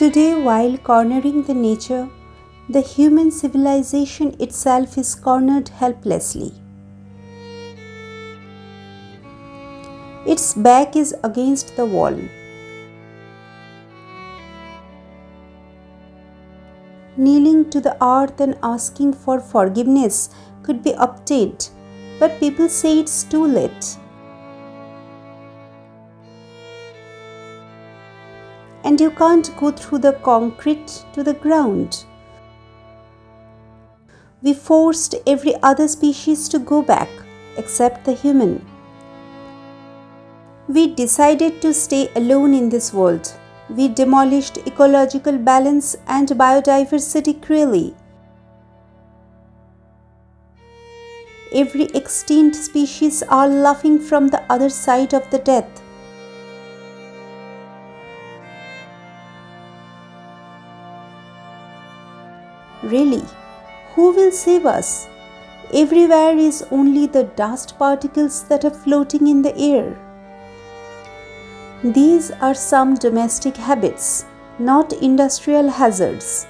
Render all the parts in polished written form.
Today, while cornering the nature, the human civilization itself is cornered helplessly. Its back is against the wall. Kneeling to the earth and asking for forgiveness could be obtained, but people say it's too late. And you can't go through the concrete to the ground. We forced every other species to go back, except the human. We decided to stay alone in this world. We demolished ecological balance and biodiversity cruelly. Every extinct species are laughing from the other side of the death. Really, who will save us? Everywhere is only the dust particles that are floating in the air. These are some domestic habits, not industrial hazards.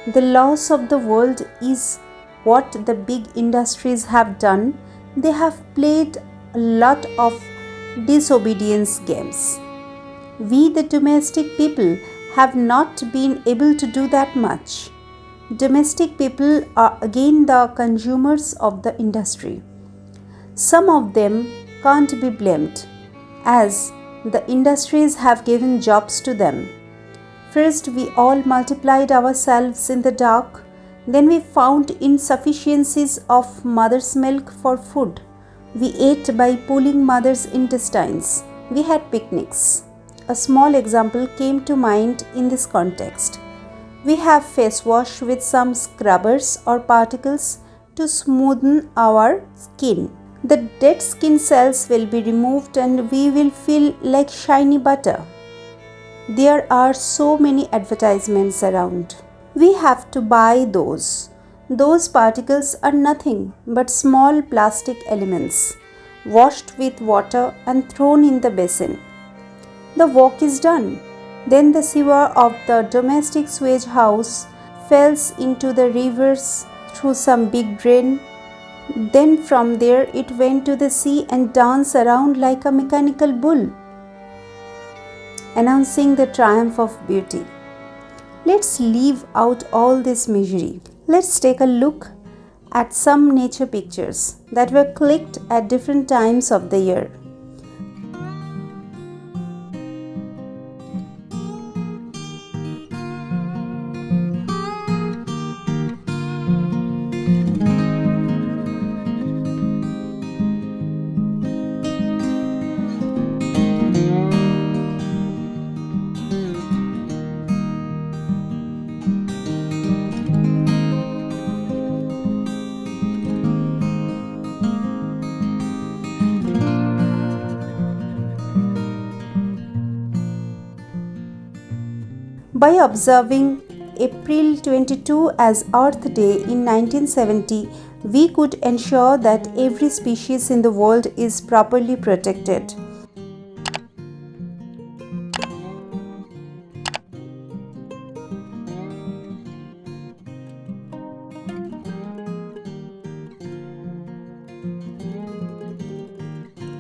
The loss of the world is what the big industries have done. They have played a lot of disobedience games. We, the domestic people, have not been able to do that much. Domestic people are again the consumers of the industry. Some of them can't be blamed, as the industries have given jobs to them. First, we all multiplied ourselves in the dark. Then we found insufficiencies of mother's milk for food. We ate by pulling mother's intestines. We had picnics. A small example came to mind in this context. We have face wash with some scrubbers or particles to smoothen our skin. The dead skin cells will be removed and we will feel like shiny butter. There are so many advertisements around. We have to buy those. Those particles are nothing but small plastic elements, washed with water and thrown in the basin. The work is done. Then the sewer of the domestic sewage house falls into the rivers through some big drain. Then from there it went to the sea and danced around like a mechanical bull, announcing the triumph of beauty. Let's leave out all this misery. Let's take a look at some nature pictures that were clicked at different times of the year. By observing April 22 as Earth Day in 1970, we could ensure that every species in the world is properly protected.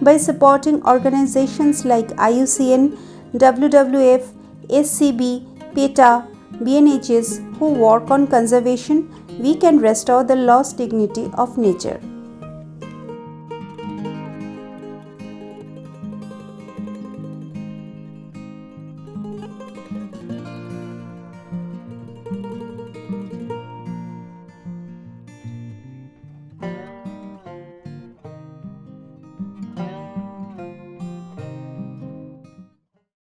By supporting organizations like IUCN, WWF, SCB, PETA, BNHS who work on conservation, we can restore the lost dignity of nature.